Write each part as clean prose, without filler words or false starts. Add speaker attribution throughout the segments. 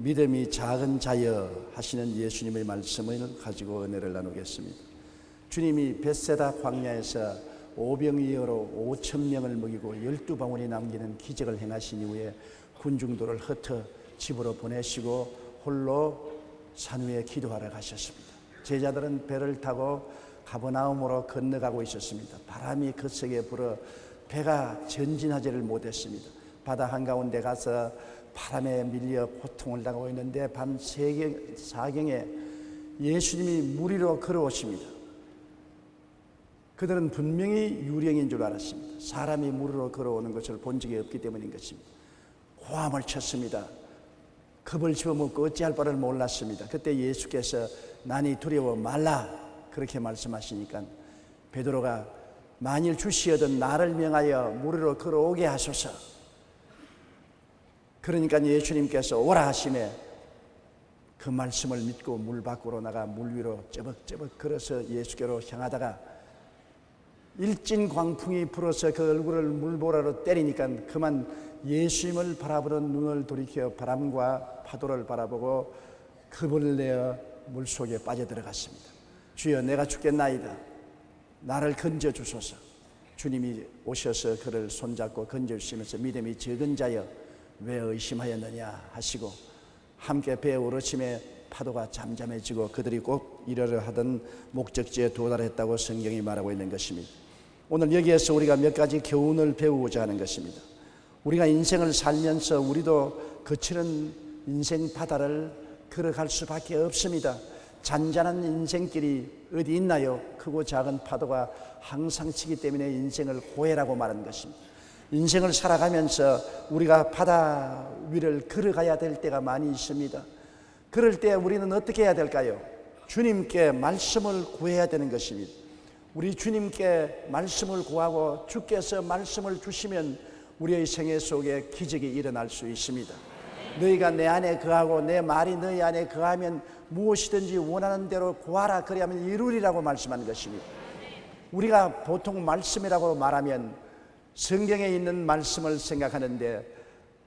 Speaker 1: 믿음이 작은 자여 하시는 예수님의 말씀을 가지고 은혜를 나누겠습니다. 주님이 벳세다 광야에서 오병이어로 5,000명을 먹이고 12방울이 남기는 기적을 행하신 이후에 군중들을 흩어 집으로 보내시고 홀로 산 위에 기도하러 가셨습니다. 제자들은 배를 타고 가버나움으로 건너가고 있었습니다. 바람이 거세게 불어 배가 전진하지를 못했습니다. 바다 한가운데 가서 바람에 밀려 고통을 당하고 있는데 밤 4경에 예수님이 물 위로 걸어오십니다. 그들은 분명히 유령인 줄 알았습니다. 사람이 물 위로 걸어오는 것을 본 적이 없기 때문인 것입니다. 고함을 쳤습니다. 겁을 집어먹고 어찌할 바를 몰랐습니다. 그때 예수께서 나니 두려워 말라 그렇게 말씀하시니까 베드로가 만일 주시어든 나를 명하여 물 위로 걸어오게 하소서. 그러니까 예수님께서 오라 하시매 그 말씀을 믿고 물 밖으로 나가 물 위로 쩌벅쩌벅 걸어서 예수께로 향하다가 일진 광풍이 불어서 그 얼굴을 물보라로 때리니까 그만 예수님을 바라보는 눈을 돌이켜 바람과 파도를 바라보고 겁을 내어 물속에 빠져들어갔습니다. 주여 내가 죽겠나이다. 나를 건져주소서. 주님이 오셔서 그를 손잡고 건져주시면서 믿음이 적은 자여 왜 의심하였느냐 하시고 함께 배에 오르침에 파도가 잠잠해지고 그들이 꼭 이르려 하던 목적지에 도달했다고 성경이 말하고 있는 것입니다. 오늘 여기에서 우리가 몇 가지 교훈을 배우고자 하는 것입니다. 우리가 인생을 살면서 우리도 거칠은 인생 바다를 걸어갈 수밖에 없습니다. 잔잔한 인생길이 어디 있나요? 크고 작은 파도가 항상 치기 때문에 인생을 고해라고 말하는 것입니다. 인생을 살아가면서 우리가 바다 위를 걸어가야 될 때가 많이 있습니다. 그럴 때 우리는 어떻게 해야 될까요? 주님께 말씀을 구해야 되는 것입니다. 우리 주님께 말씀을 구하고 주께서 말씀을 주시면 우리의 생애 속에 기적이 일어날 수 있습니다. 너희가 내 안에 거하고 내 말이 너희 안에 거하면 무엇이든지 원하는 대로 구하라 그리하면 이루리라고 말씀하는 것입니다. 우리가 보통 말씀이라고 말하면 성경에 있는 말씀을 생각하는데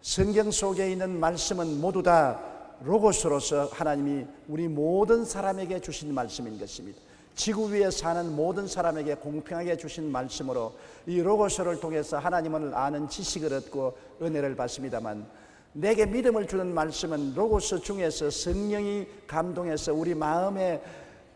Speaker 1: 성경 속에 있는 말씀은 모두 다 로고스로서 하나님이 우리 모든 사람에게 주신 말씀인 것입니다. 지구 위에 사는 모든 사람에게 공평하게 주신 말씀으로 이 로고스를 통해서 하나님을 아는 지식을 얻고 은혜를 받습니다만 내게 믿음을 주는 말씀은 로고스 중에서 성령이 감동해서 우리 마음에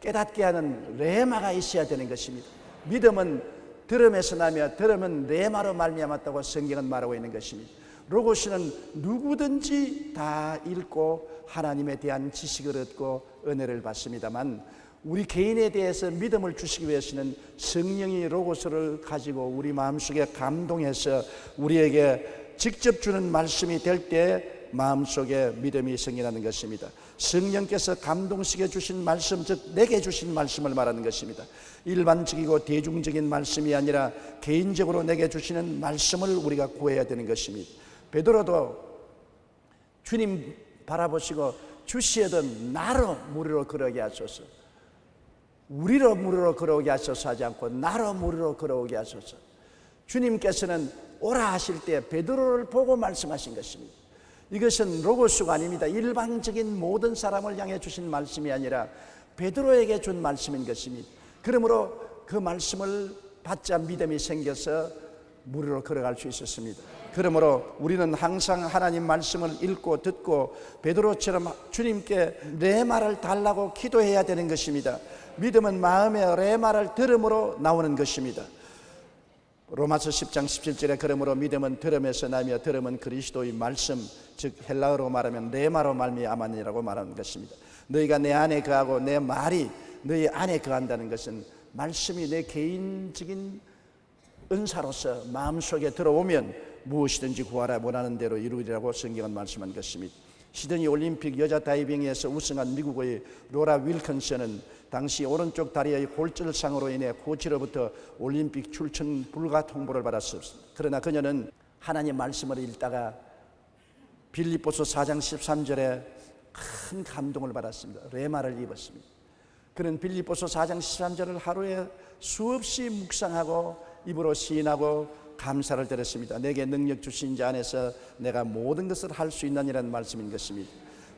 Speaker 1: 깨닫게 하는 레마가 있어야 되는 것입니다. 믿음은 들음에서 나며 들음은 레마로 말미암았다고 성경은 말하고 있는 것입니다. 로고스는 누구든지 다 읽고 하나님에 대한 지식을 얻고 은혜를 받습니다만 우리 개인에 대해서 믿음을 주시기 위해서는 성령이 로고스를 가지고 우리 마음속에 감동해서 우리에게 직접 주는 말씀이 될 때 마음속에 믿음이 생기는 것입니다. 성령께서 감동시켜 주신 말씀, 즉 내게 주신 말씀을 말하는 것입니다. 일반적이고 대중적인 말씀이 아니라 개인적으로 내게 주시는 말씀을 우리가 구해야 되는 것입니다. 베드로도 주님 바라보시고 주시어든 나로 무리로 걸어오게 하소서, 우리로 무리로 걸어오게 하소서 하지 않고 나로 무리로 걸어오게 하소서. 주님께서는 오라 하실 때 베드로를 보고 말씀하신 것입니다. 이것은 로고스가 아닙니다. 일반적인 모든 사람을 향해 주신 말씀이 아니라 베드로에게 준 말씀인 것입니다. 그러므로 그 말씀을 받자 믿음이 생겨서 무리로 걸어갈 수 있었습니다. 그러므로 우리는 항상 하나님 말씀을 읽고 듣고 베드로처럼 주님께 내 말을 달라고 기도해야 되는 것입니다. 믿음은 마음의 레마를 들음으로 나오는 것입니다. 로마서 10장 17절에 그러므로 믿음은 들음에서 나며 들음은 그리스도의 말씀, 즉 헬라어로 말하면 레마로 말미암았니라고 말하는 것입니다. 너희가 내 안에 거하고 내 말이 너희 안에 거한다는 것은 말씀이 내 개인적인 은사로서 마음속에 들어오면 무엇이든지 구하라 원하는 대로 이루리라고 성경은 말씀한 것입니다. 시드니 올림픽 여자 다이빙에서 우승한 미국의 로라 윌컨스는 당시 오른쪽 다리의 골절상으로 인해 코치로부터 올림픽 출전 불가 통보를 받았습니다. 그러나 그녀는 하나님 말씀을 읽다가 빌립보서 4장 13절에 큰 감동을 받았습니다. 레마를 입었습니다. 그는 빌립보서 4장 13절을 하루에 수없이 묵상하고 입으로 시인하고 감사를 드렸습니다. 내게 능력 주신 자 안에서 내가 모든 것을 할 수 있느니라는 말씀인 것입니다.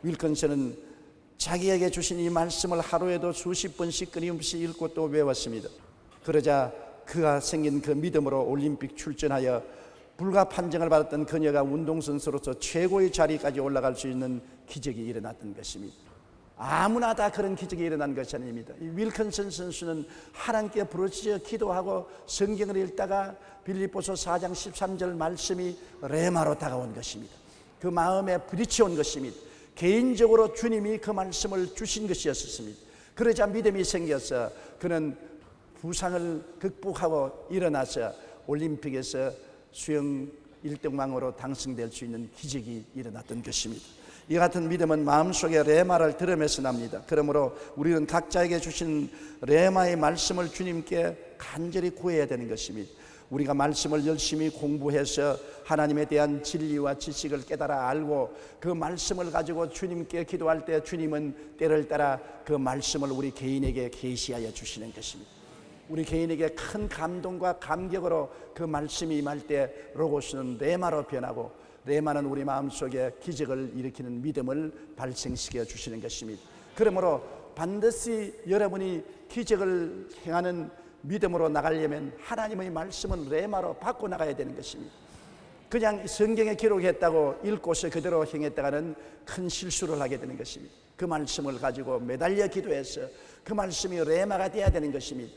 Speaker 1: 윌컨슨은 자기에게 주신 이 말씀을 하루에도 수십 번씩 끊임없이 읽고 또 외웠습니다. 그러자 그가 생긴 그 믿음으로 올림픽 출전하여 불가 판정을 받았던 그녀가 운동선수로서 최고의 자리까지 올라갈 수 있는 기적이 일어났던 것입니다. 아무나 다 그런 기적이 일어난 것이 아닙니다. 이 윌컨슨 선수는 하나님께 부르짖어 기도하고 성경을 읽다가 빌립보서 4장 13절 말씀이 레마로 다가온 것입니다. 그 마음에 부딪혀온 것입니다. 개인적으로 주님이 그 말씀을 주신 것이었습니다. 그러자 믿음이 생겨서 그는 부상을 극복하고 일어나서 올림픽에서 수영 1등왕으로 당선될 수 있는 기적이 일어났던 것입니다. 이 같은 믿음은 마음속에 레마를 들으면서 납니다. 그러므로 우리는 각자에게 주신 레마의 말씀을 주님께 간절히 구해야 되는 것입니다. 우리가 말씀을 열심히 공부해서 하나님에 대한 진리와 지식을 깨달아 알고 그 말씀을 가지고 주님께 기도할 때 주님은 때를 따라 그 말씀을 우리 개인에게 계시하여 주시는 것입니다. 우리 개인에게 큰 감동과 감격으로 그 말씀이 임할 때 로고스는 레마로 변하고 레마는 우리 마음속에 기적을 일으키는 믿음을 발생시켜 주시는 것입니다. 그러므로 반드시 여러분이 기적을 행하는 믿음으로 나가려면 하나님의 말씀은 레마로 바꿔 나가야 되는 것입니다. 그냥 성경에 기록했다고 읽고서 그대로 행했다가는 큰 실수를 하게 되는 것입니다. 그 말씀을 가지고 매달려 기도해서 그 말씀이 레마가 되어야 되는 것입니다.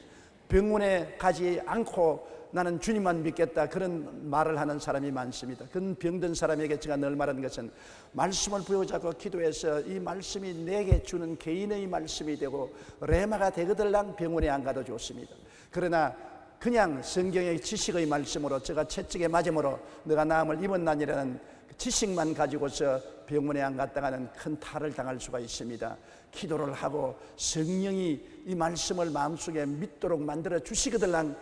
Speaker 1: 병원에 가지 않고 나는 주님만 믿겠다 그런 말을 하는 사람이 많습니다. 그 병든 사람에게 제가 늘 말하는 것은 말씀을 부여잡고 기도해서 이 말씀이 내게 주는 개인의 말씀이 되고 레마가 되거들랑 병원에 안 가도 좋습니다. 그러나 그냥 성경의 지식의 말씀으로 제가 채찍에 맞음으로 내가 나음을 입었나니라는 지식만 가지고서 병원에 안 갔다가는 큰 탈을 당할 수가 있습니다. 기도를 하고 성령이 이 말씀을 마음속에 믿도록 만들어 주시거들랑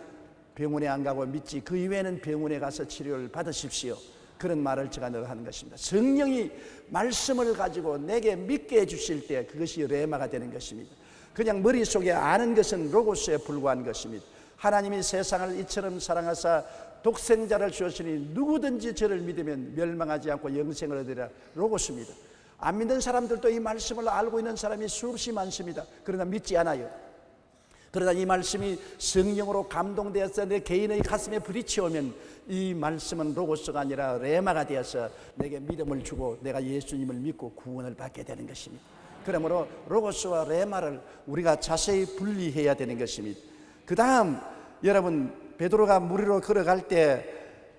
Speaker 1: 병원에 안 가고 믿지 그 이외에는 병원에 가서 치료를 받으십시오. 그런 말을 제가 늘 하는 것입니다. 성령이 말씀을 가지고 내게 믿게 해주실 때 그것이 레마가 되는 것입니다. 그냥 머릿속에 아는 것은 로고스에 불과한 것입니다. 하나님이 세상을 이처럼 사랑하사 독생자를 주었으니 누구든지 저를 믿으면 멸망하지 않고 영생을 얻으리라. 로고스입니다. 안 믿는 사람들도 이 말씀을 알고 있는 사람이 수없이 많습니다. 그러나 믿지 않아요. 그러나 이 말씀이 성령으로 감동되어서 내 개인의 가슴에 부딪혀오면 이 말씀은 로고스가 아니라 레마가 되어서 내게 믿음을 주고 내가 예수님을 믿고 구원을 받게 되는 것입니다. 그러므로 로고스와 레마를 우리가 자세히 분리해야 되는 것입니다. 그 다음 여러분 베드로가 물 위로 걸어갈 때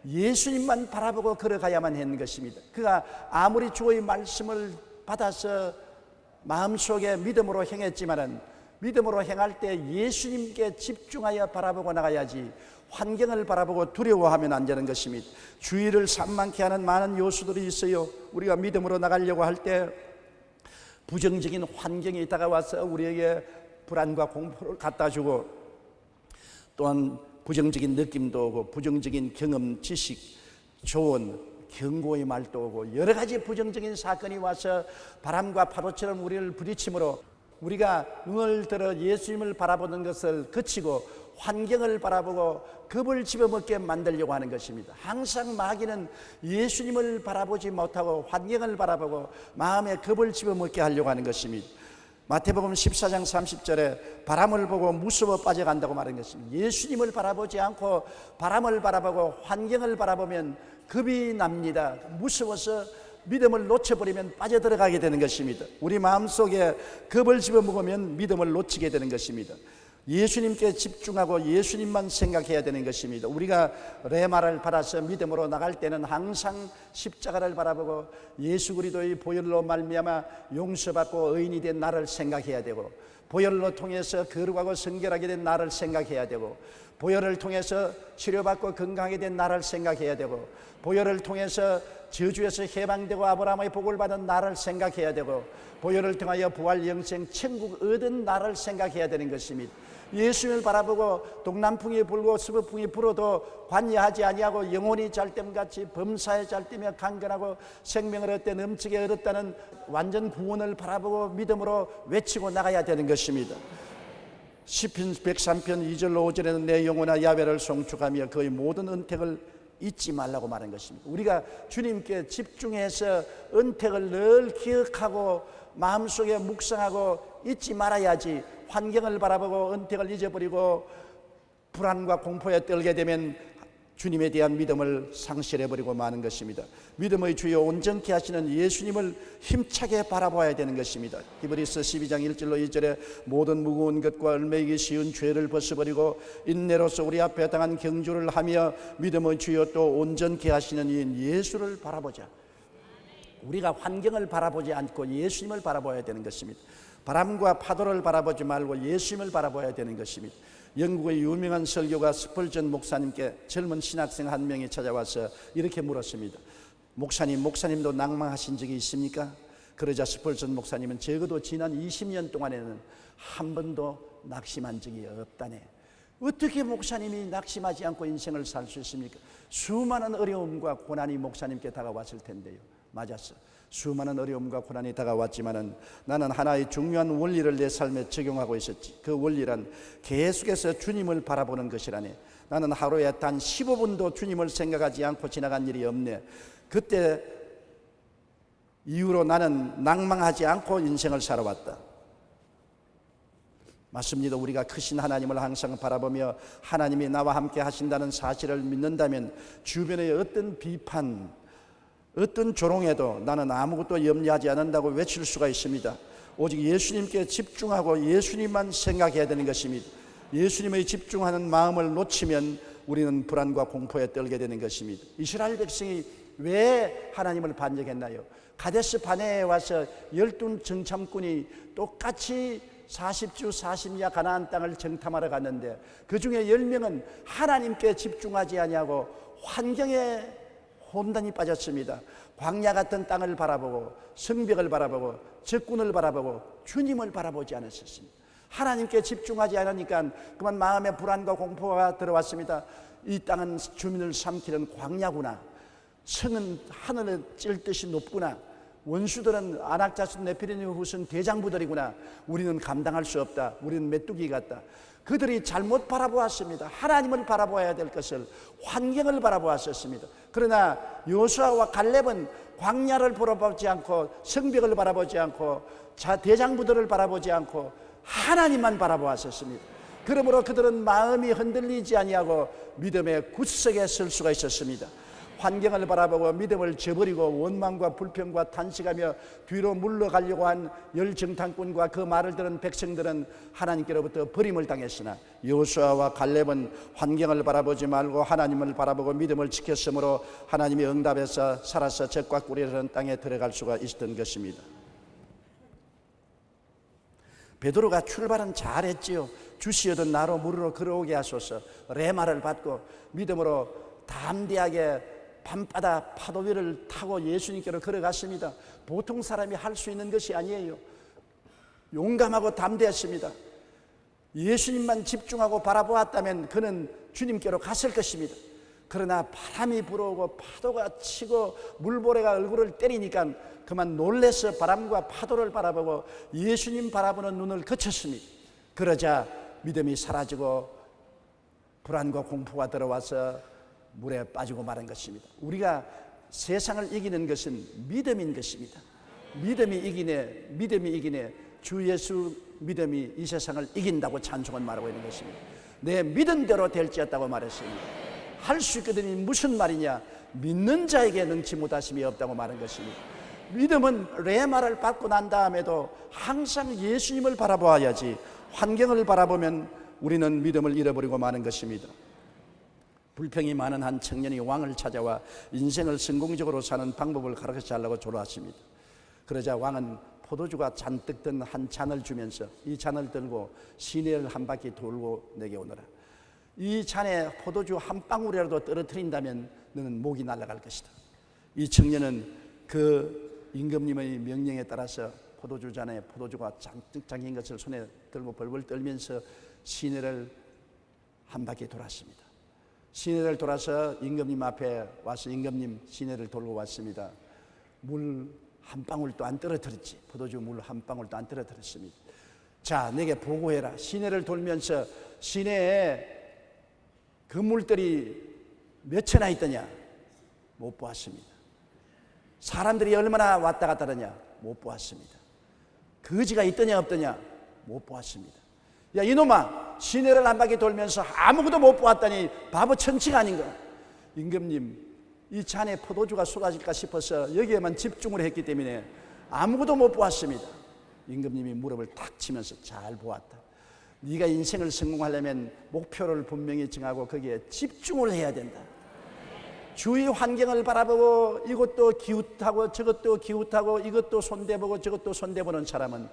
Speaker 1: 예수님만 바라보고 걸어가야만 하는 것입니다. 그가 아무리 주의 말씀을 받아서 마음속에 믿음으로 행했지만은 믿음으로 행할 때 예수님께 집중하여 바라보고 나가야지 환경을 바라보고 두려워하면 안 되는 것입니다. 주의를 산만케 하는 많은 요소들이 있어요. 우리가 믿음으로 나가려고 할 때 부정적인 환경이 다가와서 우리에게 불안과 공포를 갖다 주고 또한 부정적인 느낌도 오고 부정적인 경험, 지식, 조언, 경고의 말도 오고 여러 가지 부정적인 사건이 와서 바람과 파도처럼 우리를 부딪히므로 우리가 눈을 들어 예수님을 바라보는 것을 그치고 환경을 바라보고 겁을 집어먹게 만들려고 하는 것입니다. 항상 마귀는 예수님을 바라보지 못하고 환경을 바라보고 마음에 겁을 집어먹게 하려고 하는 것입니다. 마태복음 14장 30절에 바람을 보고 무서워 빠져간다고 말한 것입니다. 예수님을 바라보지 않고 바람을 바라보고 환경을 바라보면 겁이 납니다. 무서워서 믿음을 놓쳐버리면 빠져들어가게 되는 것입니다. 우리 마음속에 겁을 집어먹으면 믿음을 놓치게 되는 것입니다. 예수님께 집중하고 예수님만 생각해야 되는 것입니다. 우리가 레마를 받아서 믿음으로 나갈 때는 항상 십자가를 바라보고 예수 그리스도의 보혈로 말미암아 용서받고 의인이 된 나를 생각해야 되고 보혈로 통해서 거룩하고 성결하게 된 나를 생각해야 되고 보혈을 통해서 치료받고 건강하게 된 나를 생각해야 되고 보혈을 통해서 저주에서 해방되고 아브라함의 복을 받은 나를 생각해야 되고 보혈을 통하여 부활 영생 천국 얻은 나를 생각해야 되는 것입니다. 예수님을 바라보고 동남풍이 불고 서북풍이 불어도 관여하지 아니하고 영혼이 잘됨같이 범사에 잘되며 강건하고 생명을 얻되 넘치게 얻었다는 완전 구원을 바라보고 믿음으로 외치고 나가야 되는 것입니다. 시편 103편 2절로 5절에는 내 영혼아 야훼를 송축하며 그의 모든 은택을 잊지 말라고 말한 것입니다. 우리가 주님께 집중해서 은택을 늘 기억하고 마음속에 묵상하고 잊지 말아야지, 환경을 바라보고 은택을 잊어버리고 불안과 공포에 떨게 되면 주님에 대한 믿음을 상실해버리고 마는 것입니다. 믿음의 주여 온전케 하시는 예수님을 힘차게 바라봐야 되는 것입니다. 히브리서 12장 1절로 2절에 모든 무거운 것과 얼매이기 쉬운 죄를 벗어버리고 인내로서 우리 앞에 당한 경주를 하며 믿음의 주여 또 온전케 하시는 이인 예수를 바라보자. 우리가 환경을 바라보지 않고 예수님을 바라봐야 되는 것입니다. 바람과 파도를 바라보지 말고 예수님을 바라봐야 되는 것입니다. 영국의 유명한 설교가 스펄전 목사님께 젊은 신학생 한 명이 찾아와서 이렇게 물었습니다. 목사님도 낭망하신 적이 있습니까? 그러자 스펄전 목사님은 적어도 지난 20년 동안에는 한 번도 낙심한 적이 없다네. 어떻게 목사님이 낙심하지 않고 인생을 살 수 있습니까? 수많은 어려움과 고난이 목사님께 다가왔을 텐데요. 맞았어. 수많은 어려움과 고난이 다가왔지만은 나는 하나의 중요한 원리를 내 삶에 적용하고 있었지. 그 원리란 계속해서 주님을 바라보는 것이라네. 나는 하루에 단 15분도 주님을 생각하지 않고 지나간 일이 없네. 그때 이후로 나는 낭망하지 않고 인생을 살아왔다. 맞습니다. 우리가 크신 하나님을 항상 바라보며 하나님이 나와 함께 하신다는 사실을 믿는다면 주변의 어떤 비판, 어떤 조롱에도 나는 아무것도 염려하지 않는다고 외칠 수가 있습니다. 오직 예수님께 집중하고 예수님만 생각해야 되는 것입니다. 예수님의 집중하는 마음을 놓치면 우리는 불안과 공포에 떨게 되는 것입니다. 이스라엘 백성이 왜 하나님을 반역했나요? 가데스 바네에 와서 12 정탐꾼이 똑같이 40주 40야 가나안 땅을 정탐하러 갔는데 그 중에 10명은 하나님께 집중하지 아니하고 환경에 혼돈이 빠졌습니다. 광야 같은 땅을 바라보고 성벽을 바라보고 적군을 바라보고 주님을 바라보지 않았습니다. 하나님께 집중하지 않으니까 그만 마음에 불안과 공포가 들어왔습니다. 이 땅은 주민을 삼키는 광야구나. 성은 하늘에 찔듯이 높구나. 원수들은 안악자손 네피lim 후손 대장부들이구나. 우리는 감당할 수 없다. 우리는 메뚜기 같다. 그들이 잘못 바라보았습니다. 하나님을 바라보아야 될 것을 환경을 바라보았었습니다. 그러나 여호수아와 갈렙은 광야를 바라보지 않고 성벽을 바라보지 않고 대장부들을 바라보지 않고 하나님만 바라보았었습니다. 그러므로 그들은 마음이 흔들리지 아니하고 믿음의 굳석에 설 수가 있었습니다. 환경을 바라보고 믿음을 저버리고 원망과 불평과 탄식하며 뒤로 물러가려고 한 열정탐꾼과 그 말을 들은 백성들은 하나님께로부터 버림을 당했으나 여호수아와 갈렙은 환경을 바라보지 말고 하나님을 바라보고 믿음을 지켰으므로 하나님이 응답해서 살아서 적과 꿀이라는 땅에 들어갈 수가 있었던 것입니다. 베드로가 출발은 잘했지요. 주시어든 나로 무리로 걸어오게 하소서. 레마를 받고 믿음으로 담대하게 밤바다 파도 위를 타고 예수님께로 걸어갔습니다. 보통 사람이 할 수 있는 것이 아니에요. 용감하고 담대했습니다. 예수님만 집중하고 바라보았다면 그는 주님께로 갔을 것입니다. 그러나 바람이 불어오고 파도가 치고 물보레가 얼굴을 때리니까 그만 놀라서 바람과 파도를 바라보고 예수님 바라보는 눈을 그쳤습니다. 그러자 믿음이 사라지고 불안과 공포가 들어와서 물에 빠지고 마는 것입니다. 우리가 세상을 이기는 것은 믿음인 것입니다. 믿음이 이기네. 주 예수 믿음이 이 세상을 이긴다고 찬송은 말하고 있는 것입니다. 내 믿은 대로 될지었다고 말했습니다. 할 수 있거든이 무슨 말이냐? 믿는 자에게 능치 못하심이 없다고 말한 것입니다. 믿음은 레마를 받고 난 다음에도 항상 예수님을 바라보아야지 환경을 바라보면 우리는 믿음을 잃어버리고 마는 것입니다. 불평이 많은 한 청년이 왕을 찾아와 인생을 성공적으로 사는 방법을 가르쳐달라고 조로하십니다. 그러자 왕은 포도주가 잔뜩 든 한 잔을 주면서 이 잔을 들고 시내를 한 바퀴 돌고 내게 오너라. 이 잔에 포도주 한 방울이라도 떨어뜨린다면 너는 목이 날아갈 것이다. 이 청년은 그 임금님의 명령에 따라서 포도주 잔에 포도주가 잔뜩 잠긴 것을 손에 들고 벌벌 떨면서 시내를 한 바퀴 돌았습니다. 시내를 돌아서 임금님 앞에 와서 임금님 시내를 돌고 왔습니다. 물 한 방울도 안 떨어뜨렸지. 포도주 물 한 방울도 안 떨어뜨렸습니다. 자, 내게 보고해라. 시내를 돌면서 시내에 그물들이 몇채나 있더냐? 못 보았습니다. 사람들이 얼마나 왔다 갔다 하느냐? 못 보았습니다. 거지가 있더냐 없더냐? 못 보았습니다. 야 이놈아, 시내를 한 바퀴 돌면서 아무것도 못 보았다니 바보 천치가 아닌가? 임금님, 이 잔에 포도주가 쏟아질까 싶어서 여기에만 집중을 했기 때문에 아무것도 못 보았습니다. 임금님이 무릎을 탁 치면서 잘 보았다. 네가 인생을 성공하려면 목표를 분명히 정하고 거기에 집중을 해야 된다. 주위 환경을 바라보고 이것도 기웃하고 저것도 기웃하고 이것도 손대보고 저것도 손대보는 사람은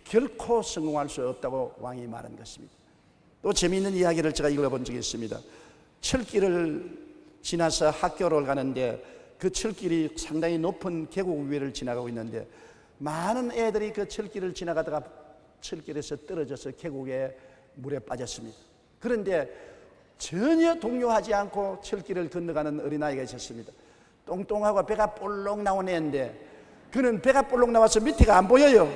Speaker 1: 결코 성공할 수 없다고 왕이 말한 것입니다. 또 재미있는 이야기를 제가 읽어본 적이 있습니다. 철길을 지나서 학교를 가는데 그 철길이 상당히 높은 계곡 위를 지나가고 있는데 많은 애들이 그 철길을 지나가다가 철길에서 떨어져서 계곡에 물에 빠졌습니다. 그런데 전혀 동요하지 않고 철길을 건너가는 어린아이가 있었습니다. 똥똥하고 배가 볼록 나온 애인데 그는 배가 볼록 나와서 밑에가 안 보여요.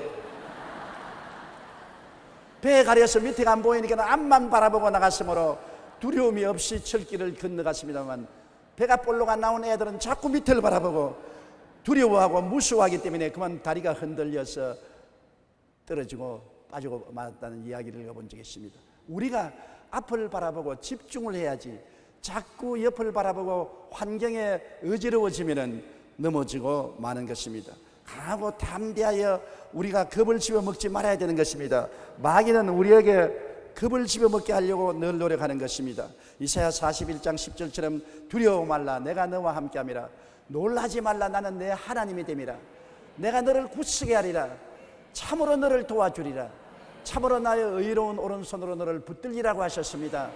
Speaker 1: 배에 가려서 밑에가 안 보이니까 앞만 바라보고 나갔으므로 두려움이 없이 철길을 건너갔습니다만 배가 볼록 안 나온 애들은 자꾸 밑을 바라보고 두려워하고 무서워하기 때문에 그만 다리가 흔들려서 떨어지고 빠지고 말았다는 이야기를 읽어본 적이 있습니다. 우리가 앞을 바라보고 집중을 해야지 자꾸 옆을 바라보고 환경에 어지러워지면 넘어지고 마는 것입니다. 강하고 담대하여 우리가 겁을 집어먹지 말아야 되는 것입니다. 마귀는 우리에게 겁을 집어먹게 하려고 늘 노력하는 것입니다. 이사야 41장 10절처럼 두려워 말라 내가 너와 함께함이라 놀라지 말라 나는 내 하나님이 됨이라 내가 너를 굳세게 하리라 참으로 너를 도와주리라 참으로 나의 의로운 오른손으로 너를 붙들리라고 하셨습니다.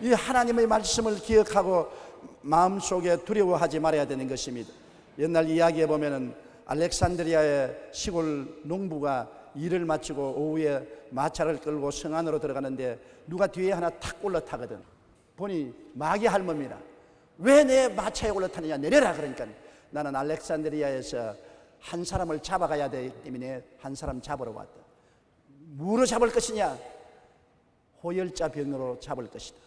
Speaker 1: 이 하나님의 말씀을 기억하고 마음속에 두려워하지 말아야 되는 것입니다. 옛날 이야기에 보면은 알렉산드리아의 시골 농부가 일을 마치고 오후에 마차를 끌고 성 안으로 들어가는데 누가 뒤에 하나 탁 올라타거든. 보니 마귀 할멈이라. 왜 내 마차에 올라타느냐 내려라. 그러니까 나는 알렉산드리아에서 한 사람을 잡아가야 되기 때문에 한 사람 잡으러 왔다. 뭐로 잡을 것이냐? 호열자 병으로 잡을 것이다.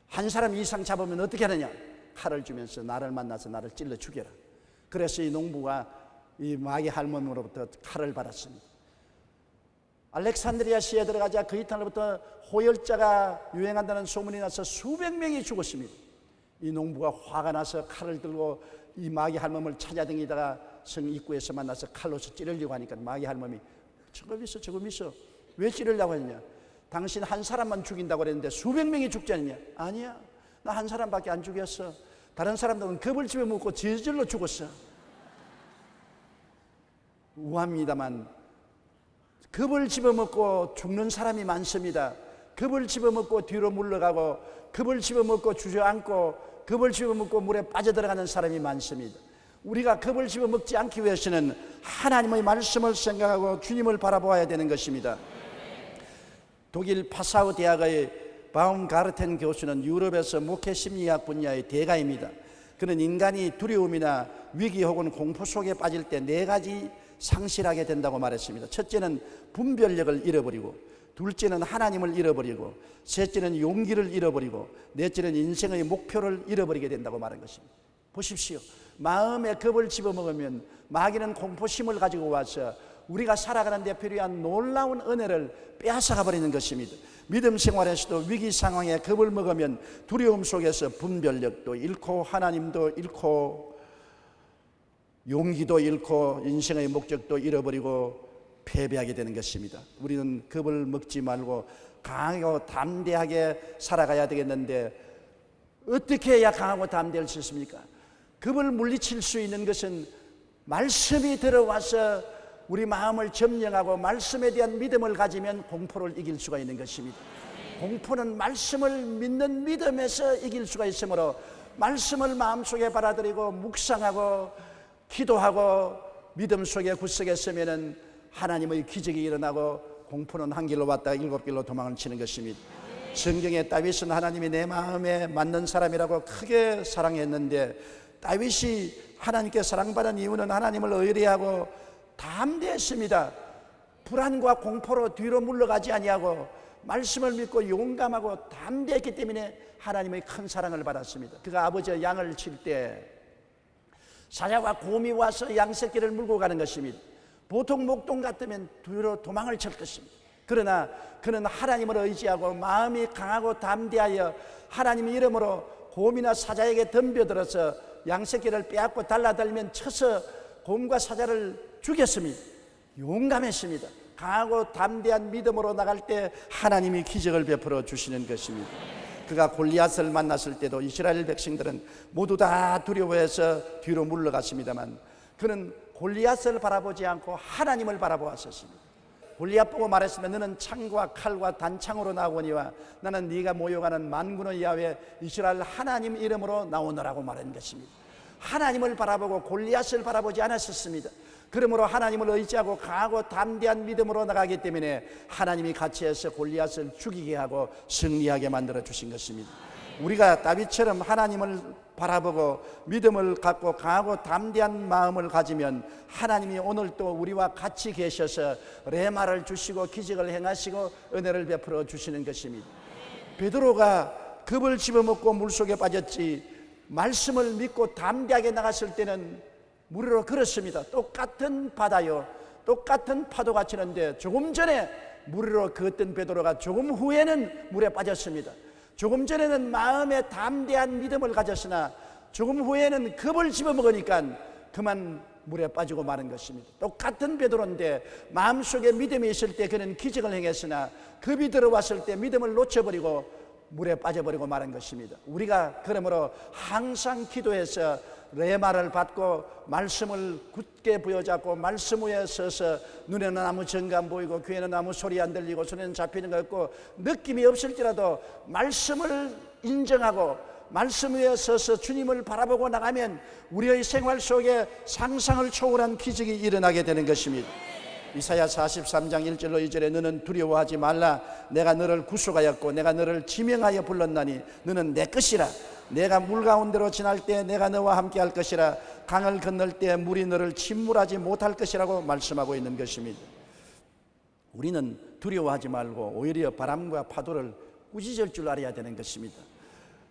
Speaker 1: 한 사람 이상 잡으면 어떻게 하느냐? 칼을 주면서 나를 만나서 나를 찔러 죽여라. 그래서 이 농부가 이 마귀 할멈으로부터 칼을 받았습니다. 알렉산드리아 시에 들어가자 그 이튿날부터 호열자가 유행한다는 소문이 나서 수백 명이 죽었습니다. 이 농부가 화가 나서 칼을 들고 이 마귀 할멈을 찾아다니다가 성 입구에서 만나서 칼로서 찌르려고 하니까 마귀 할멈이 저거 있어 왜 찌르려고 했냐? 당신 한 사람만 죽인다고 그랬는데 수백 명이 죽지 않느냐? 아니야, 나 한 사람밖에 안 죽였어. 다른 사람들은 겁을 집어먹고 저절로 죽었어. 우합니다만 겁을 집어먹고 죽는 사람이 많습니다. 겁을 집어먹고 뒤로 물러가고 겁을 집어먹고 주저앉고 겁을 집어먹고 물에 빠져들어가는 사람이 많습니다. 우리가 겁을 집어먹지 않기 위해서는 하나님의 말씀을 생각하고 주님을 바라보아야 되는 것입니다. 독일 파사우 대학의 바움가르텐 교수는 유럽에서 목회 심리학 분야의 대가입니다. 그는 인간이 두려움이나 위기 혹은 공포 속에 빠질 때 네 가지 상실하게 된다고 말했습니다. 첫째는 분별력을 잃어버리고, 둘째는 하나님을 잃어버리고, 셋째는 용기를 잃어버리고, 넷째는 인생의 목표를 잃어버리게 된다고 말한 것입니다. 보십시오. 마음에 겁을 집어먹으면 마귀는 공포심을 가지고 와서 우리가 살아가는 데 필요한 놀라운 은혜를 빼앗아가 버리는 것입니다. 믿음 생활에서도 위기 상황에 겁을 먹으면 두려움 속에서 분별력도 잃고 하나님도 잃고 용기도 잃고 인생의 목적도 잃어버리고 패배하게 되는 것입니다. 우리는 겁을 먹지 말고 강하고 담대하게 살아가야 되겠는데 어떻게 해야 강하고 담대할 수 있습니까? 겁을 물리칠 수 있는 것은 말씀이 들어와서 우리 마음을 점령하고 말씀에 대한 믿음을 가지면 공포를 이길 수가 있는 것입니다. 공포는 말씀을 믿는 믿음에서 이길 수가 있으므로 말씀을 마음속에 받아들이고 묵상하고 기도하고 믿음 속에 굳세게 서면은 하나님의 기적이 일어나고 공포는 한 길로 왔다가 일곱 길로 도망을 치는 것입니다. 성경에 다윗은 하나님이 내 마음에 맞는 사람이라고 크게 사랑했는데 다윗이 하나님께 사랑받은 이유는 하나님을 의뢰하고 담대했습니다. 불안과 공포로 뒤로 물러가지 아니하고 말씀을 믿고 용감하고 담대했기 때문에 하나님의 큰 사랑을 받았습니다. 그가 아버지의 양을 칠 때 사자와 곰이 와서 양 새끼를 물고 가는 것입니다. 보통 목동 같으면 뒤로 도망을 칠 것입니다. 그러나 그는 하나님을 의지하고 마음이 강하고 담대하여 하나님의 이름으로 곰이나 사자에게 덤벼들어서 양 새끼를 빼앗고 달라들면 쳐서 곰과 사자를 죽였습니다. 용감했습니다. 강하고 담대한 믿음으로 나갈 때 하나님이 기적을 베풀어 주시는 것입니다. 그가 골리앗을 만났을 때도 이스라엘 백성들은 모두 다 두려워해서 뒤로 물러갔습니다만 그는 골리앗을 바라보지 않고 하나님을 바라보았었습니다. 골리앗 보고 말했으면 너는 창과 칼과 단창으로 나오거니와 나는 네가 모욕하는 만군의 야훼 이스라엘 하나님 이름으로 나오너라고 말한 것입니다. 하나님을 바라보고 골리앗을 바라보지 않았었습니다. 그러므로 하나님을 의지하고 강하고 담대한 믿음으로 나가기 때문에 하나님이 같이 해서 골리앗을 죽이게 하고 승리하게 만들어 주신 것입니다. 우리가 다윗처럼 하나님을 바라보고 믿음을 갖고 강하고 담대한 마음을 가지면 하나님이 오늘 또 우리와 같이 계셔서 레마를 주시고 기적을 행하시고 은혜를 베풀어 주시는 것입니다. 베드로가 겁을 집어먹고 물속에 빠졌지 말씀을 믿고 담대하게 나갔을 때는 물 위로 걸었습니다. 똑같은 바다요, 똑같은 파도가 치는데 조금 전에 물 위로 걷던 베드로가 조금 후에는 물에 빠졌습니다. 조금 전에는 마음에 담대한 믿음을 가졌으나 조금 후에는 겁을 집어먹으니까 그만 물에 빠지고 마는 것입니다. 똑같은 베드로인데 마음속에 믿음이 있을 때 그는 기적을 행했으나 겁이 들어왔을 때 믿음을 놓쳐버리고 물에 빠져버리고 마는 것입니다. 우리가 그러므로 항상 기도해서 레마를 받고 말씀을 굳게 부여잡고 말씀 위에 서서 눈에는 아무 정감 보이고 귀에는 아무 소리 안 들리고 손에는 잡히는 거 없고 느낌이 없을지라도 말씀을 인정하고 말씀 위에 서서 주님을 바라보고 나가면 우리의 생활 속에 상상을 초월한 기적이 일어나게 되는 것입니다. 이사야 43장 1절로 2절에 너는 두려워하지 말라 내가 너를 구속하였고 내가 너를 지명하여 불렀나니 너는 내 것이라 내가 물 가운데로 지날 때 내가 너와 함께 할 것이라 강을 건널 때 물이 너를 침몰하지 못할 것이라고 말씀하고 있는 것입니다. 우리는 두려워하지 말고 오히려 바람과 파도를 꾸짖을 줄 알아야 되는 것입니다.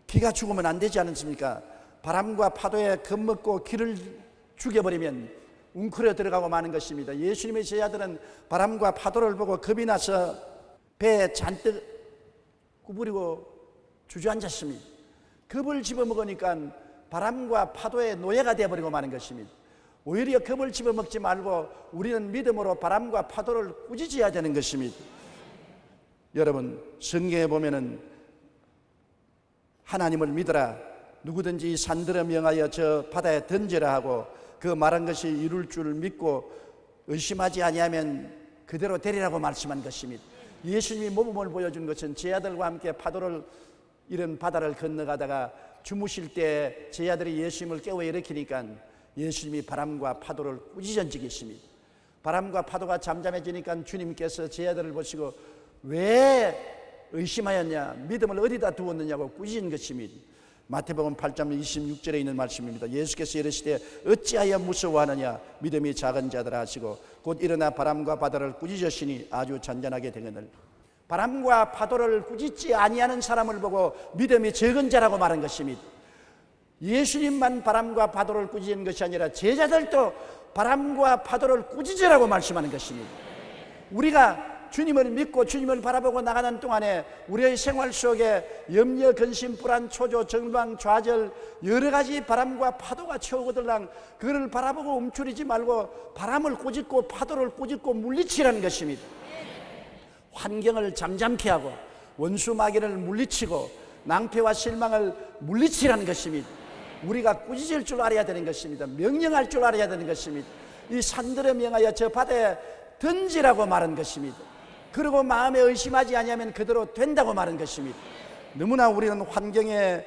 Speaker 1: 기가 죽으면 안 되지 않습니까? 바람과 파도에 겁먹고 기를 죽여버리면 웅크려 들어가고 마는 것입니다. 예수님의 제자들은 바람과 파도를 보고 겁이 나서 배에 잔뜩 구부리고 주저앉았습니다. 겁을 집어먹으니까 바람과 파도의 노예가 되어버리고 마는 것입니다. 오히려 겁을 집어먹지 말고 우리는 믿음으로 바람과 파도를 꾸짖어야 되는 것입니다. 여러분 성경에 보면은 하나님을 믿어라 누구든지 산들어 명하여 저 바다에 던지라 하고 그 말한 것이 이룰 줄 믿고 의심하지 아니하면 그대로 되리라고 말씀한 것입니다. 예수님이 모범을 보여준 것은 제자들과 함께 파도를 이런 바다를 건너가다가 주무실 때 제자들이 예수님을 깨워 일으키니까 예수님이 바람과 파도를 꾸짖은 적이 있습니다. 바람과 파도가 잠잠해지니까 주님께서 제자들을 보시고 왜 의심하였냐 믿음을 어디다 두었느냐고 꾸짖은 것입니다. 마태복음 8장 26절에 있는 말씀입니다. 예수께서 이르시되 어찌하여 무서워하느냐 믿음이 작은 자들아 하시고 곧 일어나 바람과 바다를 꾸짖으시니 아주 잔잔하게 되거늘. 바람과 파도를 꾸짖지 아니하는 사람을 보고 믿음이 적은 자라고 말한 것입니다. 예수님만 바람과 파도를 꾸짖는 것이 아니라 제자들도 바람과 파도를 꾸짖으라고 말씀하는 것입니다. 우리가 주님을 믿고 주님을 바라보고 나가는 동안에 우리의 생활 속에 염려, 근심, 불안, 초조, 정방, 좌절 여러 가지 바람과 파도가 쳐오거들랑 그를 바라보고 움츠리지 말고 바람을 꾸짖고 파도를 꾸짖고 물리치라는 것입니다. 환경을 잠잠케 하고 원수 마귀를 물리치고 낭패와 실망을 물리치라는 것입니다. 우리가 꾸짖을 줄 알아야 되는 것입니다. 명령할 줄 알아야 되는 것입니다. 이 산들에 명하여 저 바다에 던지라고 말한 것입니다. 그리고 마음에 의심하지 아니하면 그대로 된다고 말한 것입니다. 너무나 우리는 환경에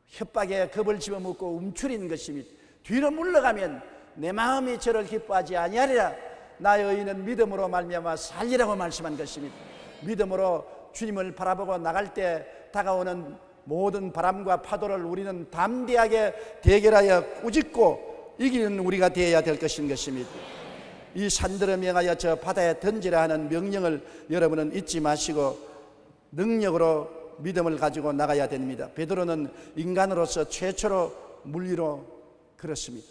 Speaker 1: 협박에 겁을 집어먹고 움츠리는 것입니다. 뒤로 물러가면 내 마음이 저를 기뻐하지 아니하리라 나의 의인은 믿음으로 말미암아 살리라고 말씀한 것입니다. 믿음으로 주님을 바라보고 나갈 때 다가오는 모든 바람과 파도를 우리는 담대하게 대결하여 꾸짖고 이기는 우리가 되어야 될 것인 것입니다. 이 산들을 명하여 저 바다에 던지라 하는 명령을 여러분은 잊지 마시고 능력으로 믿음을 가지고 나가야 됩니다. 베드로는 인간으로서 최초로 물 위로 걸었습니다.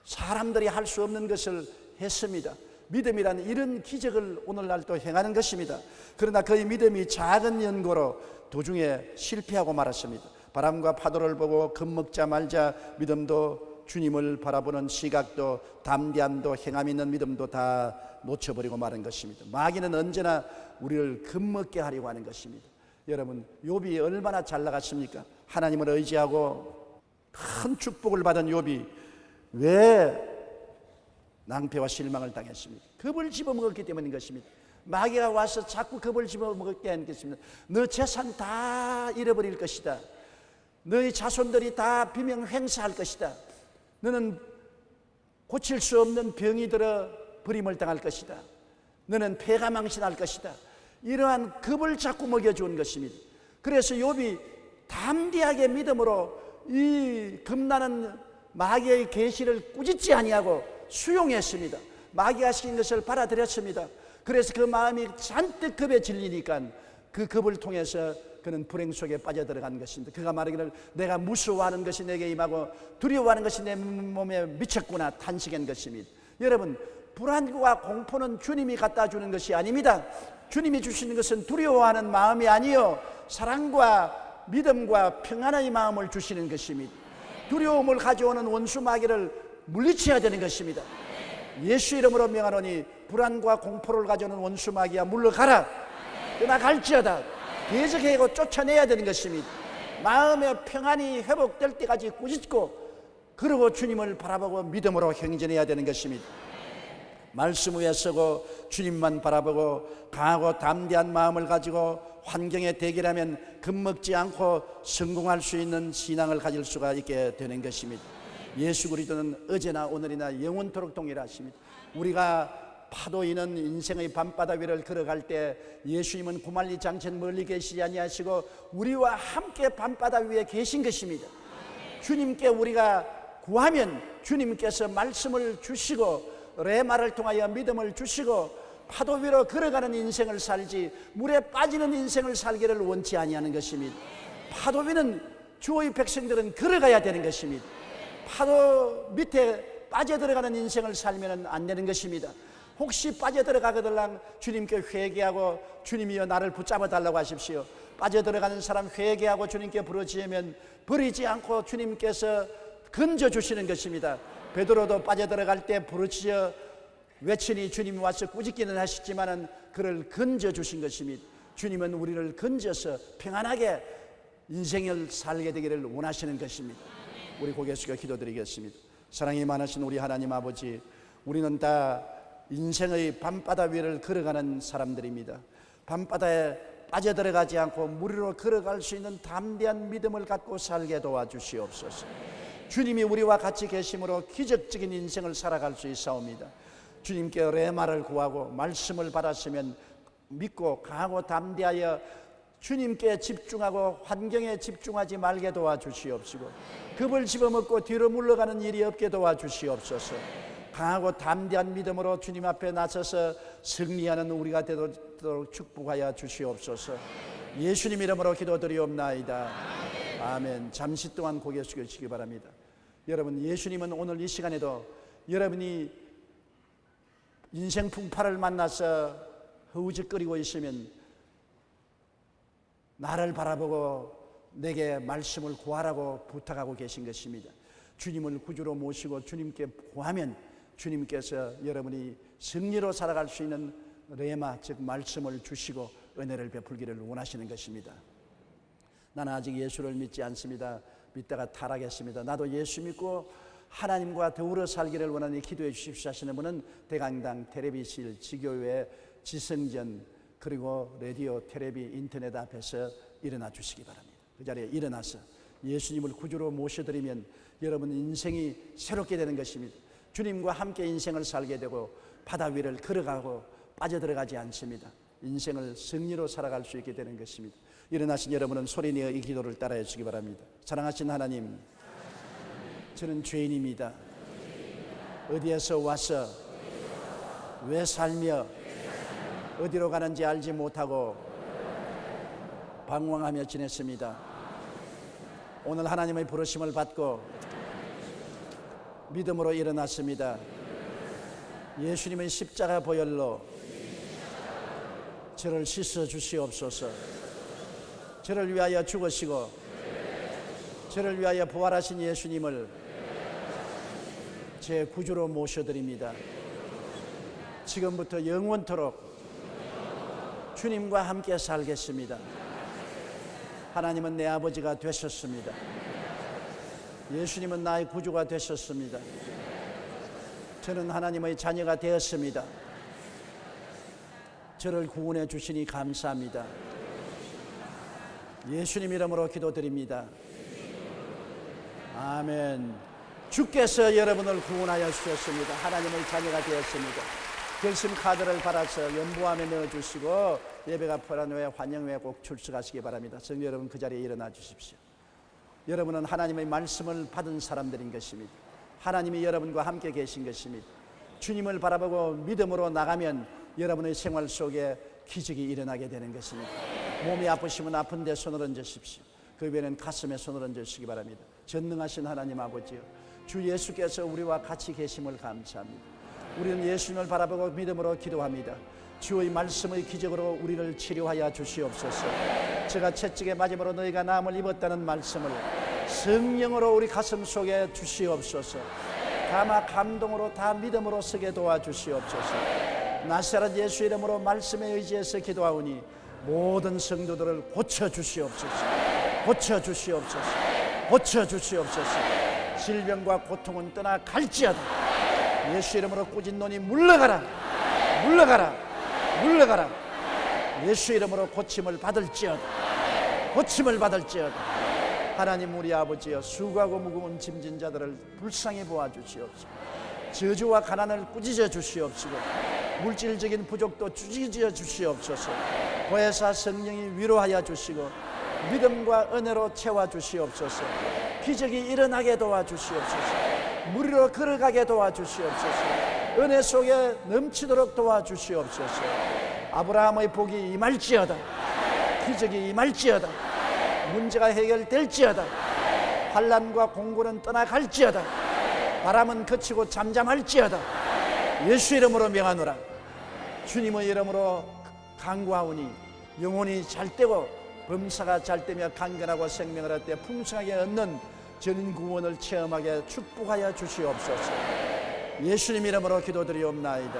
Speaker 1: 사람들이 할 수 없는 것을 했습니다. 믿음이란 이런 기적을 오늘날 또 행하는 것입니다. 그러나 그의 믿음이 작은 연고로 도중에 실패하고 말았습니다. 바람과 파도를 보고 겁먹자 말자 믿음도, 주님을 바라보는 시각도, 담대함도, 행함 있는 믿음도 다 놓쳐버리고 마는 것입니다. 마귀는 언제나 우리를 겁먹게 하려고 하는 것입니다. 여러분, 욥이 얼마나 잘 나갔습니까? 하나님을 의지하고 큰 축복을 받은 욥이 왜 낭패와 실망을 당했습니다? 겁을 집어먹었기 때문인 것입니다. 마귀가 와서 자꾸 겁을 집어먹게 하는 것입니다. 너 재산 다 잃어버릴 것이다. 너희 자손들이 다 비명 횡사할 것이다. 너는 고칠 수 없는 병이 들어 버림을 당할 것이다. 너는 폐가 망신할 것이다. 이러한 겁을 자꾸 먹여주는 것입니다. 그래서 욥이 담대하게 믿음으로 이 겁나는 마귀의 계시를 꾸짖지 아니하고 수용했습니다. 마귀가 시킨 것을 받아들였습니다. 그래서 그 마음이 잔뜩 겁에 질리니까 그 겁을 통해서 그는 불행 속에 빠져들어간 것입니다. 그가 말하기를 내가 무서워하는 것이 내게 임하고 두려워하는 것이 내 몸에 미쳤구나 탄식한 것입니다. 여러분, 불안과 공포는 주님이 갖다 주는 것이 아닙니다. 주님이 주시는 것은 두려워하는 마음이 아니요 사랑과 믿음과 평안의 마음을 주시는 것입니다. 두려움을 가져오는 원수 마귀를 물리쳐야 되는 것입니다. 예수 이름으로 명하노니 불안과 공포를 가져오는 원수 마귀야 물러가라. 떠나갈지어다. 대적하고 쫓아내야 되는 것입니다. 마음의 평안이 회복될 때까지 꾸짖고 그러고 주님을 바라보고 믿음으로 행진해야 되는 것입니다. 말씀 위에 서고 주님만 바라보고 강하고 담대한 마음을 가지고 환경에 대결하면 겁먹지 않고 성공할 수 있는 신앙을 가질 수가 있게 되는 것입니다. 예수 그리스도는 어제나 오늘이나 영원토록 동일하십니다. 우리가 파도 있는 인생의 밤바다 위를 걸어갈 때 예수님은 구만리 장천 멀리 계시지 아니하시고 우리와 함께 밤바다 위에 계신 것입니다. 주님께 우리가 구하면 주님께서 말씀을 주시고 레마를 통하여 믿음을 주시고 파도 위로 걸어가는 인생을 살지 물에 빠지는 인생을 살기를 원치 아니하는 것입니다. 파도 위는 주의 백성들은 걸어가야 되는 것입니다. 파도 밑에 빠져들어가는 인생을 살면 안 되는 것입니다. 혹시 빠져들어가거들랑 주님께 회개하고 주님이여 나를 붙잡아 달라고 하십시오. 빠져들어가는 사람 회개하고 주님께 부르짖으면 버리지 않고 주님께서 건져주시는 것입니다. 베드로도 빠져들어갈 때 부르짖어 외치니 주님이 와서 꾸짖기는 하시지만은 그를 건져주신 것입니다. 주님은 우리를 건져서 평안하게 인생을 살게 되기를 원하시는 것입니다. 우리 고개 숙여 기도드리겠습니다. 사랑이 많으신 우리 하나님 아버지, 우리는 다 인생의 밤바다 위를 걸어가는 사람들입니다. 밤바다에 빠져들어가지 않고 물 위로 걸어갈 수 있는 담대한 믿음을 갖고 살게 도와주시옵소서. 주님이 우리와 같이 계심으로 기적적인 인생을 살아갈 수 있사옵니다. 주님께 레마를 구하고 말씀을 받았으면 믿고 강하고 담대하여 주님께 집중하고 환경에 집중하지 말게 도와주시옵시고 겁을 집어먹고 뒤로 물러가는 일이 없게 도와주시옵소서. 강하고 담대한 믿음으로 주님 앞에 나서서 승리하는 우리가 되도록 축복하여 주시옵소서. 예수님 이름으로 기도드리옵나이다. 아멘. 잠시 동안 고개 숙여주시기 바랍니다. 여러분, 예수님은 오늘 이 시간에도 여러분이 인생 풍파를 만나서 허우적거리고 있으면 나를 바라보고 내게 말씀을 구하라고 부탁하고 계신 것입니다. 주님을 구주로 모시고 주님께 구하면 주님께서 여러분이 승리로 살아갈 수 있는 레마, 즉 말씀을 주시고 은혜를 베풀기를 원하시는 것입니다. 나는 아직 예수를 믿지 않습니다. 믿다가 타락했습니다. 나도 예수 믿고 하나님과 더불어 살기를 원하니 기도해 주십시오 하시는 분은 대강당, 텔레비실, 지교회, 지성전, 그리고 라디오, 텔레비, 인터넷 앞에서 일어나 주시기 바랍니다. 그 자리에 일어나서 예수님을 구주로 모셔드리면 여러분 인생이 새롭게 되는 것입니다. 주님과 함께 인생을 살게 되고 바다 위를 걸어가고 빠져들어가지 않습니다. 인생을 승리로 살아갈 수 있게 되는 것입니다. 일어나신 여러분은 소리내어 이 기도를 따라해 주시기 바랍니다. 사랑하신 하나님, 저는 죄인입니다. 어디에서 와서 왜 살며 어디로 가는지 알지 못하고 방황하며 지냈습니다. 오늘 하나님의 부르심을 받고 믿음으로 일어났습니다. 예수님의 십자가 보혈로 저를 씻어 주시옵소서. 저를 위하여 죽으시고 저를 위하여 부활하신 예수님을 제 구주로 모셔드립니다. 지금부터 영원토록 주님과 함께 살겠습니다. 하나님은 내 아버지가 되셨습니다. 예수님은 나의 구주가 되셨습니다. 저는 하나님의 자녀가 되었습니다. 저를 구원해 주시니 감사합니다. 예수님 이름으로 기도드립니다. 아멘. 주께서 여러분을 구원하여 주셨습니다. 하나님의 자녀가 되었습니다. 결심 카드를 받아서 연보함에 넣어주시고 예배가 포란 후에 환영 후에 꼭 출석하시기 바랍니다. 성도 여러분, 그 자리에 일어나 주십시오. 여러분은 하나님의 말씀을 받은 사람들인 것입니다. 하나님이 여러분과 함께 계신 것입니다. 주님을 바라보고 믿음으로 나가면 여러분의 생활 속에 기적이 일어나게 되는 것입니다. 몸이 아프시면 아픈 데 손을 얹으십시오. 그 외에는 가슴에 손을 얹으시기 바랍니다. 전능하신 하나님 아버지요, 주 예수께서 우리와 같이 계심을 감사합니다. 우리는 예수님을 바라보고 믿음으로 기도합니다. 주의 말씀의 기적으로 우리를 치료하여 주시옵소서. 제가 채찍에 맞음으로 너희가 나음을 입었다는 말씀을 성령으로 우리 가슴 속에 주시옵소서. 다마 감동으로 다 믿음으로 서게 도와주시옵소서. 나사렛 예수 이름으로 말씀에 의지해서 기도하오니 모든 성도들을 고쳐주시옵소서. 고쳐주시옵소서. 고쳐주시옵소서. 질병과 고통은 떠나갈지어다. 예수 이름으로 꾸진 논이 물러가라. 물러가라. 물러가라. 예수 이름으로 고침을 받을지어다. 고침을 받을지어다. 하나님 우리 아버지여, 수고하고 무거운 짐진 자들을 불쌍히 보아주시옵소서. 저주와 가난을 꾸짖어 주시옵시고 물질적인 부족도 꾸짖어 주시옵소서. 보혜사 성령이 위로하여 주시고 믿음과 은혜로 채워주시옵소서. 기적이 일어나게 도와주시옵소서. 무리로 걸어가게 도와주시옵소서. 은혜 속에 넘치도록 도와주시옵소서. 아브라함의 복이 임할지어다. 기적이 임할지어다. 문제가 해결될지어다. 환난과 공고는 떠나갈지어다. 바람은 그치고 잠잠할지어다. 예수 이름으로 명하노라. 주님의 이름으로 간구하오니 영혼이 잘되고 범사가 잘되며 강건하고 생명을 얻되 풍성하게 얻는 전인 구원을 체험하게 축복하여 주시옵소서. 예수님 이름으로 기도드리옵나이다.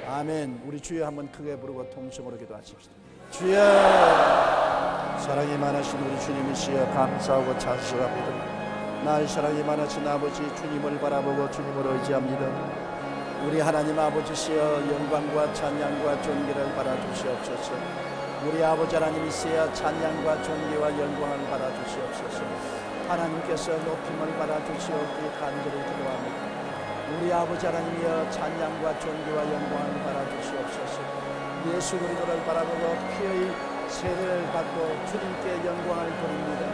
Speaker 1: 아멘. 우리 주여 한번 크게 부르고 통성으로 기도하십시다. 주여, 사랑이 많으신 우리 주님이시여 감사하고 찬송합니다. 나의 사랑이 많으신 아버지 주님을 바라보고 주님을 의지합니다. 우리 하나님 아버지시여 영광과 찬양과 존귀를 받아주시옵소서. 우리 아버지 하나님이시여 찬양과 존귀와 영광을 받아주시옵소서. 하나님께서 높임을 받아주시옵기 간절히 기도합니다. 우리 아버지 하나님이여 찬양과 존귀와 영광을 받아주시옵소서. 예수 그리스도를 바라보고 피의 세례를 받고 주님께 영광을 돌립니다.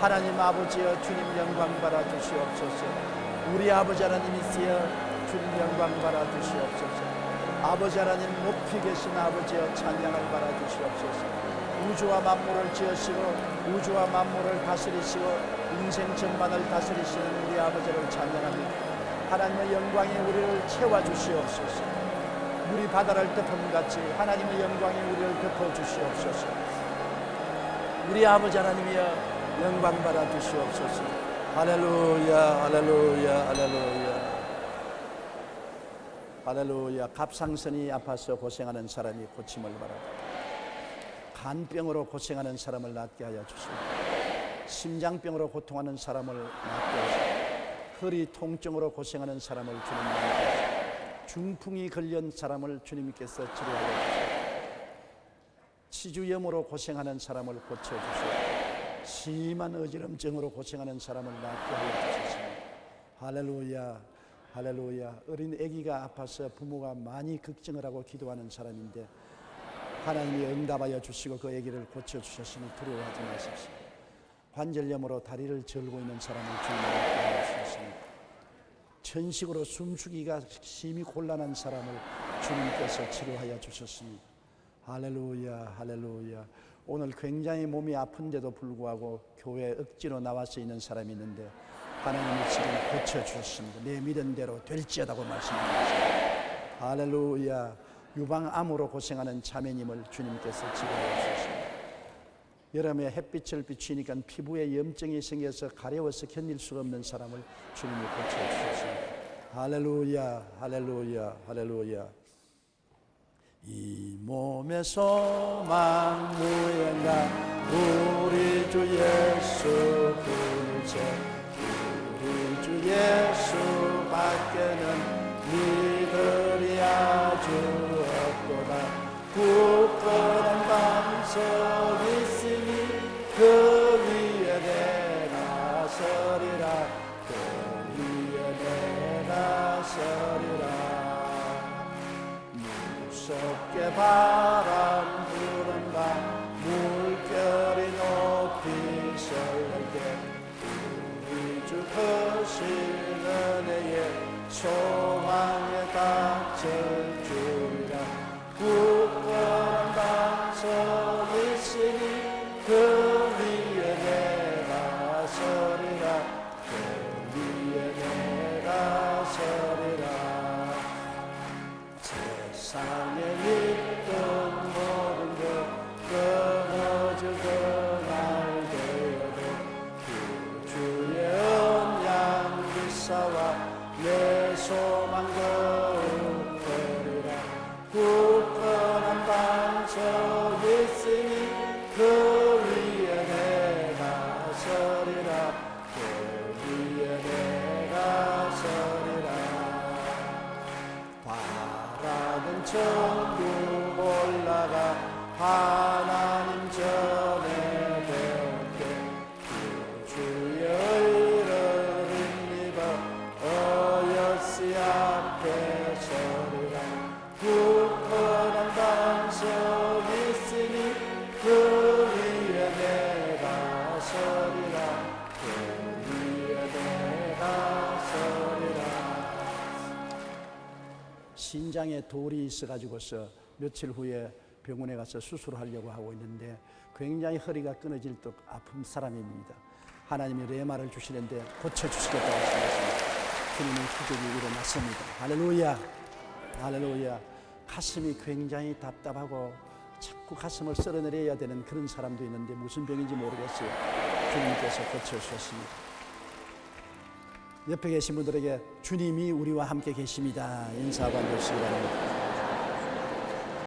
Speaker 1: 하나님 아버지여 주님 영광 받아주시옵소서. 우리 아버지 하나님이시여 주님 영광 받아주시옵소서. 아버지 하나님 높이 계신 아버지여 찬양을 받아주시옵소서. 우주와 만물을 지으시고 우주와 만물을 다스리시고 인생 전반을 다스리시는 우리 아버지를 찬양합니다. 하나님의 영광이 우리를 채워주시옵소서. 물이 바다를 덮음같이 하나님의 영광이 우리를 덮어주시옵소서. 우리 아버지 하나님이여 영광 받아주시옵소서. 할렐루야 할렐루야 할렐루야 할렐루야. 갑상선이 아파서 고생하는 사람이 고침을 바랍니다. 간병으로 고생하는 사람을 낫게 하여 주십시오. 심장병으로 고통하는 사람을 낫게 하십시오. 허리 통증으로 고생하는 사람을 주님 낫게 하십시오. 중풍이 걸린 사람을 주님께서 치료하여 주십시오. 치주염으로 고생하는 사람을 고쳐주시옵소서. 심한 어지럼증으로 고생하는 사람을 낫게 하여 주십시오. 할렐루야 할렐루야. 어린 아기가 아파서 부모가 많이 걱정을 하고 기도하는 사람인데 하나님이 응답하여 주시고 그 아기를 고쳐주셨으니 두려워하지 마십시오. 관절염으로 다리를 절고 있는 사람을 주님으로 구하여 주셨습니다. 천식으로 숨쉬기가 심히 곤란한 사람을 주님께서 치료하여 주셨습니다. 할렐루야, 할렐루야. 오늘 굉장히 몸이 아픈데도 불구하고 교회에 억지로 나와서 있는 사람이 있는데 하나님이 지금 고쳐주셨습니다. 내 믿은 대로 될지어다고 말씀하셨습니다. 할렐루야. 유방암으로 고생하는 자매님을 주님께서 치료하여 주셨습니다. 여름에 햇빛을 비추니까 피부에 염증이 생겨서 가려워서 견딜 수가 없는 사람을 주님이 고쳐주셨습니다. 할렐루야, 할렐루야, 할렐루야. 이 몸의 소망 무언가 우리 주 예수 그리스도, 우리 주 예수 밖에는 믿으리 아주 없도다. 굳건한 반석 있으니 그 위에 내가 서리라, 그 위에 내가 서리라. 무섭게 바람 부는 밤 물결이 높이 설날 때 우리 주 크신 은혜에 소망에 닥칠 줄이라. 굳건한 반석 있으니 그 위에 내가 서리라, 그 위에 내가 서리라. 세상에 있던 모든 것 끊어질 그날 되어도 그 주의 언양 기사와 내 소망 거룩 되리라. 굳건한 반석 있으니 그 위에 내가 서리라, 그 위에 내가 서리라. 바라는 천국 올라가 하나님 전에 배울게. 그 주의 의를 힘입어 어여시 앞에 서리라. 굳건한 반석 있으니 그 위에 내가 서리라, 그 위에 내가 서리라. 신장에 돌이 있어가지고서 며칠 후에 병원에 가서 수술하려고 하고 있는데 굉장히 허리가 끊어질 듯 아픈 사람입니다. 하나님이 레마를 주시는데 고쳐주시겠다고 하셨습니다. 주님의 기적이 일어났습니다. 할렐루야, 할렐루야. 가슴이 굉장히 답답하고 자꾸 가슴을 쓸어내려야 되는 그런 사람도 있는데 무슨 병인지 모르겠어요. 주님께서 고쳐주셨습니다. 옆에 계신 분들에게 주님이 우리와 함께 계십니다 인사 한번 주시기 바랍니다.